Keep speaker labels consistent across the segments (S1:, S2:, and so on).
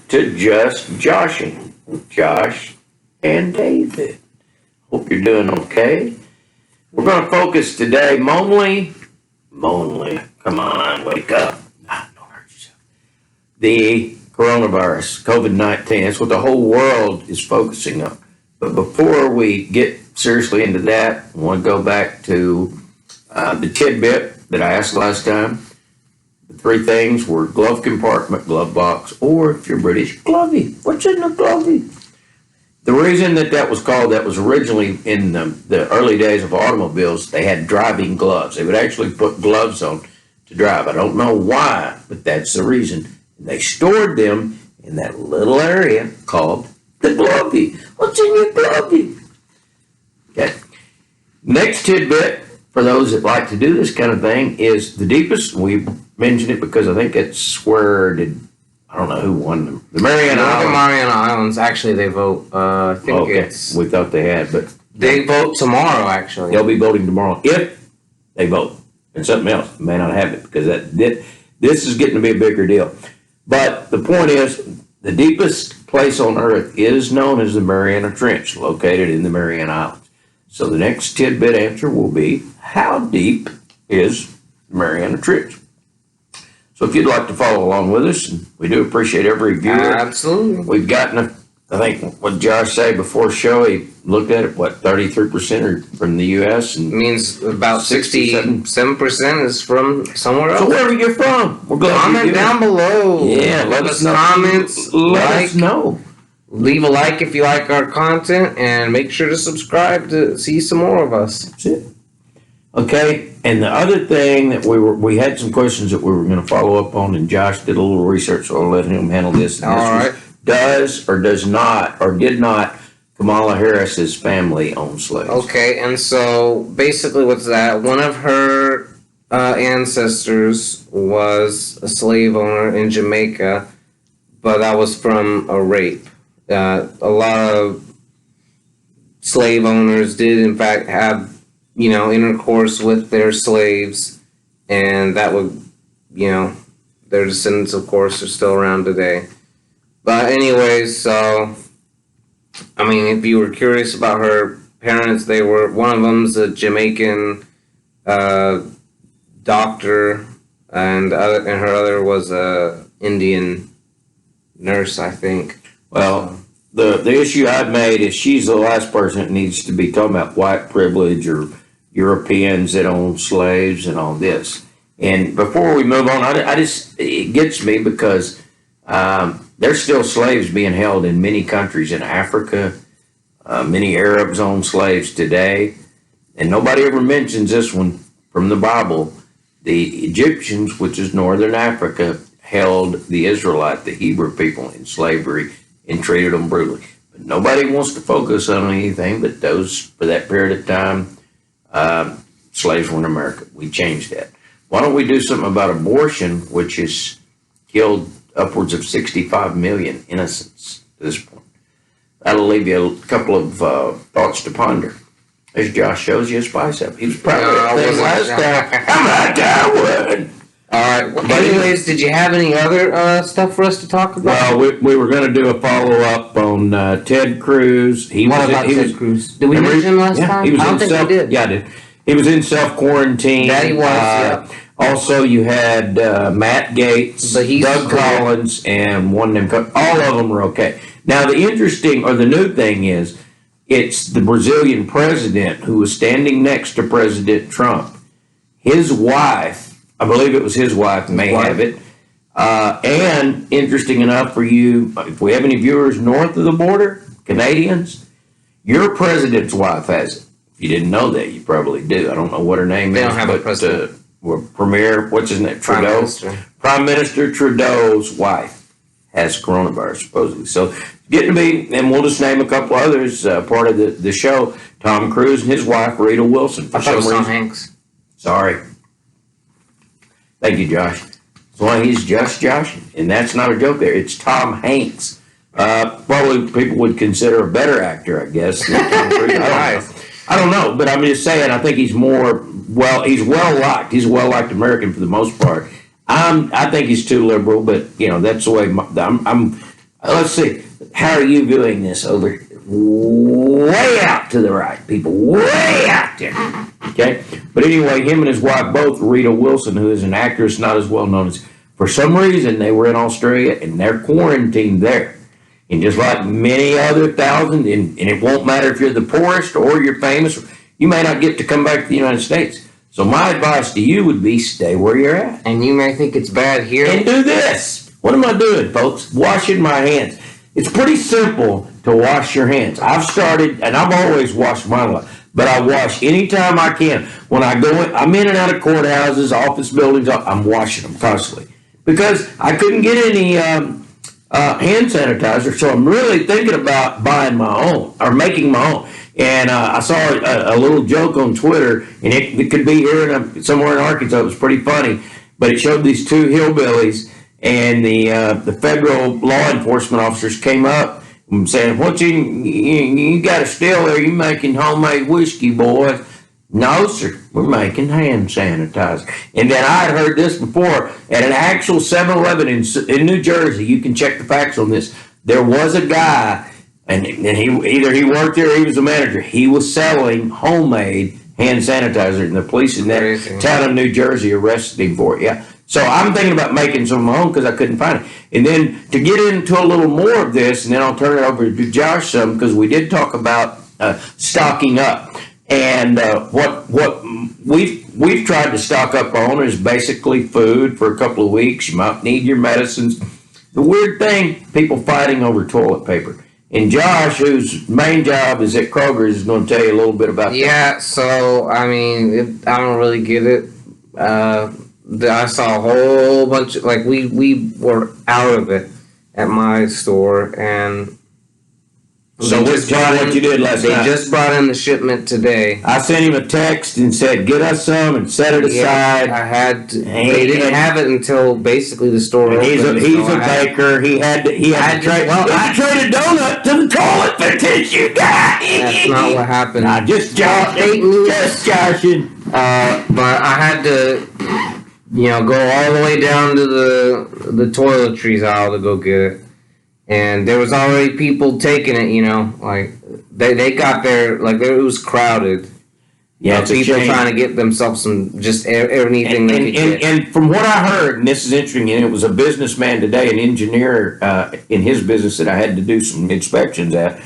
S1: to Just Joshin, Josh and David. Hope you're doing okay. We're going to focus today, Monly, come on, wake up. Don't hurt yourself. The coronavirus, COVID-19, that's what the whole world is focusing on. But before we get seriously into that, I want to go back to the tidbit that I asked last time. The three things were glove compartment, glove box, or if you're British, glovey. What's in the glovey? The reason that was called that was originally in the early days of automobiles, they had driving gloves. They would actually put gloves on to drive. I don't know why, but that's the reason. And they stored them in that little area called the glovey. What's in your glovey? Okay. Next tidbit, for those that like to do this kind of thing, is the deepest. We mentioned it because I think it's where I don't know who won them. The Mariana Islands.
S2: The Mariana Islands. Actually, they vote. I think it's.
S1: We thought they had, but
S2: they vote tomorrow. Actually,
S1: they'll be voting tomorrow if they vote. And something else may not have it because this is getting to be a bigger deal. But the point is, the deepest place on Earth is known as the Mariana Trench, located in the Mariana Islands. So the next tidbit answer will be, how deep is the Mariana Trench? So if you'd like to follow along with us, and we do appreciate every viewer.
S2: Absolutely.
S1: We've gotten, I think, what Josh said before show, he looked at it, 33% are from the U.S. and
S2: it means about 67% is from somewhere else.
S1: So wherever you're from, we're glad
S2: comment down below.
S1: Yeah, let us know.
S2: Comments.
S1: Let us know.
S2: Leave a like if you like our content, and make sure to subscribe to see some more of us.
S1: That's it. Okay, and the other thing that we had some questions that we were going to follow up on, and Josh did a little research, so I'll let him handle this.
S2: All right.
S1: Does or does not or did not Kamala Harris's family own slaves?
S2: Okay, and so basically what's that? One of her ancestors was a slave owner in Jamaica, but that was from a rape. A lot of slave owners did, in fact, have intercourse with their slaves, and that would, their descendants, of course, are still around today. But anyways, so, if you were curious about her parents, one of them's a Jamaican doctor, and her other was a Indian nurse, I think.
S1: Well, the issue I've made is she's the last person that needs to be talking about white privilege or Europeans that own slaves and all this. And before we move on, it gets me because there's still slaves being held in many countries in Africa. Many Arabs own slaves today. And nobody ever mentions this one from the Bible. The Egyptians, which is northern Africa, held the Hebrew people in slavery and treated them brutally. But nobody wants to focus on anything but those, for that period of time, slaves were in America. We changed that. Why don't we do something about abortion, which has killed upwards of 65 million innocents to this point? That'll leave you a couple of thoughts to ponder. As Josh shows you his bicep. He was proud of that thing last time. I'm not that one.
S2: All right. Well, anyways, did you have any other stuff for us to talk about?
S1: Well, we were going to do a follow-up on Ted Cruz.
S2: What about Ted Cruz? Did we mention him last time?
S1: I
S2: don't think we did.
S1: Yeah, I did. He was in self-quarantine.
S2: That he was, yeah.
S1: Also, you had Matt Gaetz, Doug Collins, and one of them. All of them were okay. Now, the new thing is, it's the Brazilian president who was standing next to President Trump. His wife, I believe it was his wife, may have it. And interesting enough for you, if we have any viewers north of the border, Canadians, your president's wife has it. If you didn't know that, you probably do. I don't know what her name is.
S2: They don't have a president.
S1: Premier, what's his name? Trudeau. Prime Minister Trudeau's wife has coronavirus, supposedly. So, getting to be, and we'll just name a couple others, part of the show. Tom Cruise and his wife, Rita Wilson.
S2: I thought it was Tom Hanks.
S1: Sorry. Thank you, Josh. That's why he's just Josh, and that's not a joke there. It's Tom Hanks. Probably people would consider a better actor, I guess, than Tom Cruise. I don't know, but I'm just saying, I think he's well liked. He's a well-liked American for the most part. I think he's too liberal, but that's the way. I'm. Let's see. How are you viewing this over way out to the right, people, way out there? Okay, but anyway, him and his wife both, Rita Wilson, who is an actress not as well known as. For some reason, they were in Australia and they're quarantined there. And just like many other thousands, and it won't matter if you're the poorest or you're famous, you may not get to come back to the United States. So my advice to you would be stay where you're at.
S2: And you may think it's bad here.
S1: And do this. What am I doing, folks? Washing my hands. It's pretty simple to wash your hands. I've started, and I've always washed my life, but I wash anytime I can. When I go in, I'm in and out of courthouses, office buildings, I'm washing them constantly. Because I couldn't get any hand sanitizer, so I'm really thinking about buying my own, or making my own. And I saw a little joke on Twitter, and it could be here somewhere in Arkansas. It was pretty funny, but it showed these two hillbillies, and the federal law enforcement officers came up and saying, "What you got a still there? You making homemade whiskey, boys?" "No, sir, we're making hand sanitizer." And then I had heard this before at an actual 7-Eleven in New Jersey. You can check the facts on this. There was a guy. And he worked there or he was a manager. He was selling homemade hand sanitizer, and the police in that town of New Jersey arrested him for it. Yeah. So I'm thinking about making some of my own because I couldn't find it. And then to get into a little more of this, and then I'll turn it over to Josh some, because we did talk about stocking up. And what we've tried to stock up on is basically food for a couple of weeks. You might need your medicines. The weird thing, people fighting over toilet paper. And Josh, whose main job is at Kroger's, is going to tell you a little bit about that.
S2: Yeah, so, I mean, I don't really get it. I saw a whole bunch of, like, we were out of it at my store, and...
S1: So what you did last night?
S2: They just brought in the shipment today.
S1: I sent him a text and said, "Get us some and set it aside."
S2: I had to. They didn't have it until basically the store opened.
S1: He's a baker. He had to trade. I traded a donut to the toilet tissue guy.
S2: That's not what happened.
S1: Nah, just joshing.
S2: But I had to, go all the way down to the toiletries aisle to go get it. And there was already people taking it, like they got there, like it was crowded.
S1: Yeah, it's
S2: people trying to get themselves some just anything they could get.
S1: And from what I heard, and this is interesting, and it was a businessman today, an engineer in his business that I had to do some inspections at.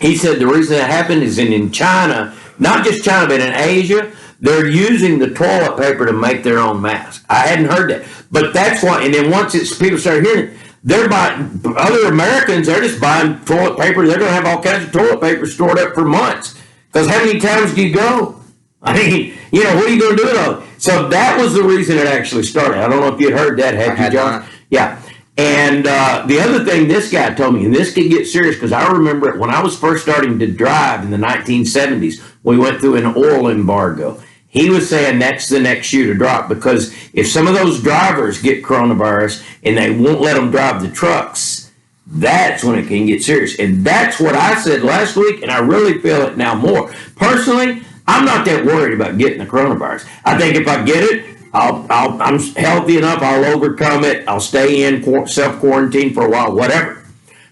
S1: He said the reason that happened is in China, not just China, but in Asia, they're using the toilet paper to make their own mask. I hadn't heard that, but that's why. And then once people started hearing it. They're buying, other Americans, they're just buying toilet paper. They're going to have all kinds of toilet paper stored up for months. Because how many times do you go? I mean, what are you going to do with all? So that was the reason it actually started. I don't know if you had heard that, had you, John? Yeah. And the other thing this guy told me, and this could get serious, because I remember it when I was first starting to drive in the 1970s, we went through an oil embargo. He was saying that's the next shoe to drop, because if some of those drivers get coronavirus and they won't let them drive the trucks, that's when it can get serious. And that's what I said last week, and I really feel it now more. Personally, I'm not that worried about getting the coronavirus. I think if I get it, I'm healthy enough, I'll overcome it, I'll stay in self-quarantine for a while, whatever.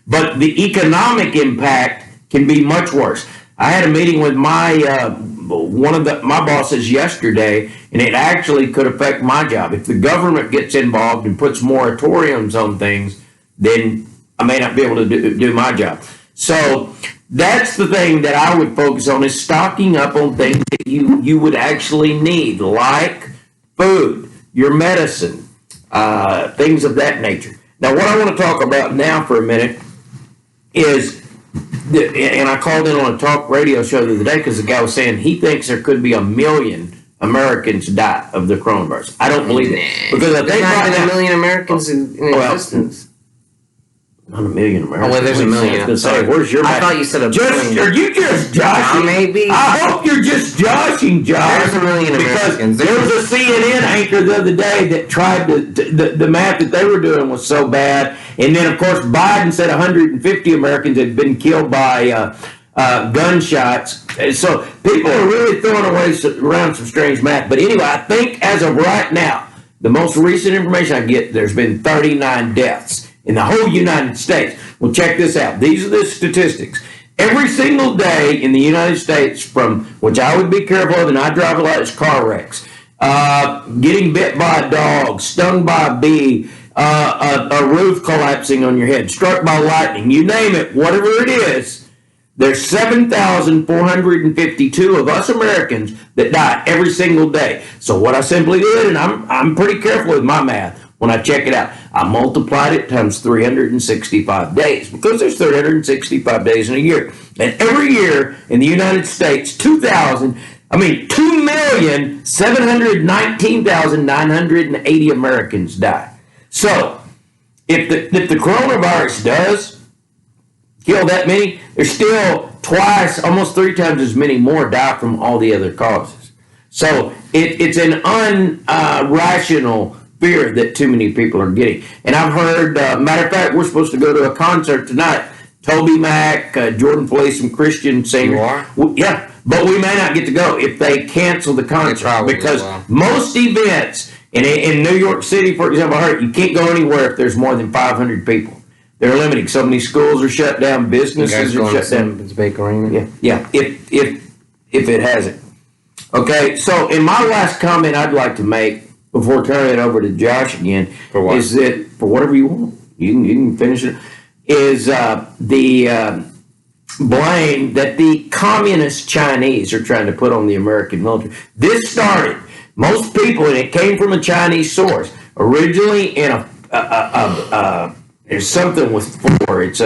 S1: But the economic impact can be much worse. I had a meeting with my my bosses yesterday, and it actually could affect my job. If the government gets involved and puts moratoriums on things, then I may not be able to do my job. So that's the thing that I would focus on, is stocking up on things that you would actually need, like food, your medicine, things of that nature. Now, what I want to talk about now for a minute is, and I called in on a talk radio show the other day because the guy was saying he thinks there could be 1 million Americans die of the coronavirus. I don't believe it, because I think
S2: there's not 1 million Americans in existence.
S1: Not 1 million Americans.
S2: Oh, well, there's 1 million.
S1: Where's your?
S2: I thought you said a billion.
S1: Are you just joshing?
S2: Maybe.
S1: I hope you're just joshing, Josh.
S2: There's 1 million Americans.
S1: There was a CNN anchor the other day that tried the math that they were doing was so bad, and then of course Biden said 150 Americans had been killed by gunshots. So people are really throwing around some strange math. But anyway, I think as of right now, the most recent information I get, there's been 39 deaths in the whole United States. Well, check this out. These are the statistics. Every single day in the United States, from which I would be careful of, and I drive a lot, is car wrecks. Getting bit by a dog, stung by a bee, a roof collapsing on your head, struck by lightning, you name it, whatever it is, there's 7,452 of us Americans that die every single day. So what I simply did, and I'm pretty careful with my math when I check it out, I multiplied it times 365 days because there's 365 days in a year. And every year in the United States, 2,719,980 Americans die. So, if the coronavirus does kill that many, there's still twice, almost 3 times as many more die from all the other causes. So, it's an irrational fear that too many people are getting. And I've heard, matter of fact, we're supposed to go to a concert tonight. Toby Mac, Jordan Felice, some Christian singers.
S2: You are?
S1: Yeah, but we may not get to go if they cancel the concert because most events in New York City, for example, I heard you can't go anywhere if there's more than 500 people. They're limiting. So many schools are shut down, businesses are shut down. Yeah. If it hasn't. Okay. So in my last comment, I'd like to make before turning it over to Josh again is that for whatever you want, you can finish it. Is the blame that the communist Chinese are trying to put on the American military. This started, most people, and it came from a Chinese source, originally in there's something with 4, it's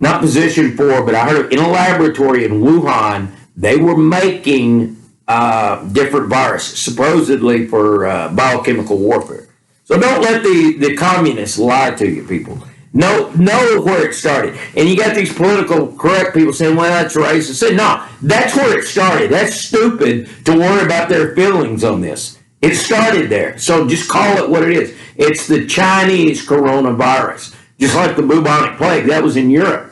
S1: not position 4, but I heard in a laboratory in Wuhan, they were making different viruses, supposedly for biochemical warfare. So don't let the communists lie to you, people. Know where it started. And you got these political correct people saying, well, that's racist. Say, no, that's where it started. That's stupid to worry about their feelings on this. It started there. So just call it what it is. It's the Chinese coronavirus. Just like the bubonic plague. That was in Europe.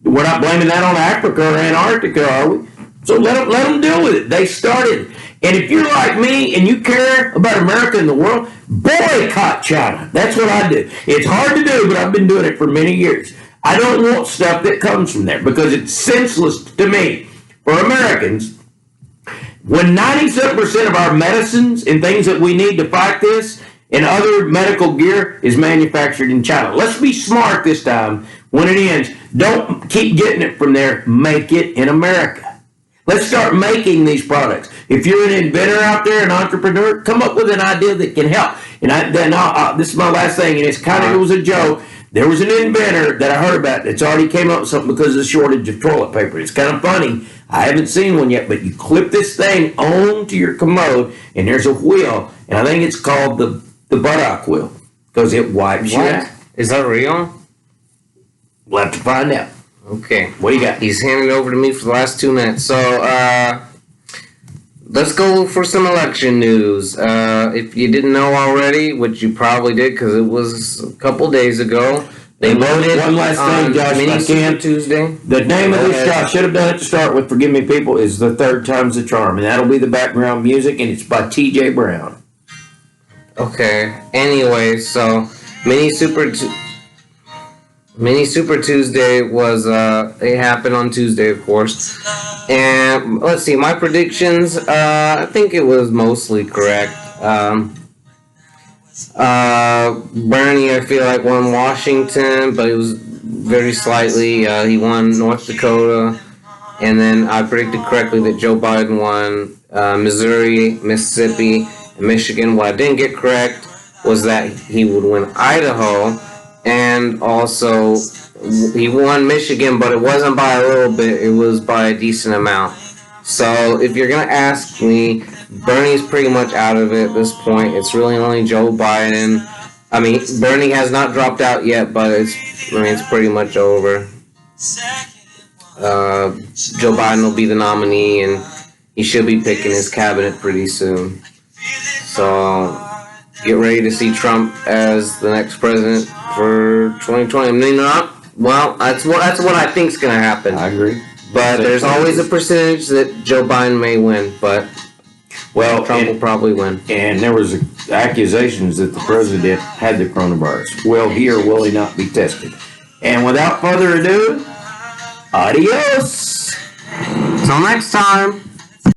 S1: We're not blaming that on Africa or Antarctica, are we? So let them deal with it. They started. And if you're like me and you care about America and the world, boycott China. That's what I do. It's hard to do, but I've been doing it for many years. I don't want stuff that comes from there because it's senseless to me. For Americans, when 97% of our medicines and things that we need to fight this and other medical gear is manufactured in China. Let's be smart this time when it ends. Don't keep getting it from there. Make it in America. Let's start making these products. If you're an inventor out there, an entrepreneur, come up with an idea that can help. And this is my last thing, and it was a joke. There was an inventor that I heard about that's already came up with something because of the shortage of toilet paper. It's kind of funny. I haven't seen one yet, but you clip this thing onto your commode, and there's a wheel, and I think it's called the buttock wheel because it wipes you out.
S2: Is that real?
S1: We'll have to find out.
S2: Okay.
S1: What do you got?
S2: He's handed it over to me for the last 2 minutes. So, let's go for some election news. If you didn't know already, which you probably did because it was a couple days ago, they voted
S1: one last thing, Josh,
S2: Mini Super Tuesday.
S1: The name of this show, I should have done it to start with, forgive me people, is The Third Time's the Charm. And that'll be the background music, and it's by T.J. Brown.
S2: Okay. Anyway, so Mini Super Tuesday was, it happened on Tuesday, of course. And let's see, my predictions, I think it was mostly correct. Bernie, I feel like, won Washington, but it was very slightly. He won North Dakota. And then I predicted correctly that Joe Biden won Missouri, Mississippi, and Michigan. What I didn't get correct was that he would win Idaho. And also, he won Michigan, but it wasn't by a little bit. It was by a decent amount. So, if you're going to ask me, Bernie's pretty much out of it at this point. It's really only Joe Biden. I mean, Bernie has not dropped out yet, but it's pretty much over. Joe Biden will be the nominee, and he should be picking his cabinet pretty soon. So, get ready to see Trump as the next president for 2020. I mean, well, that's what I think's going to happen.
S1: I agree.
S2: But there's always a percentage that Joe Biden may win, but Trump will probably win.
S1: And there was accusations that the president had the coronavirus. Will he or will he not be tested? And without further ado, adios.
S2: Till next time.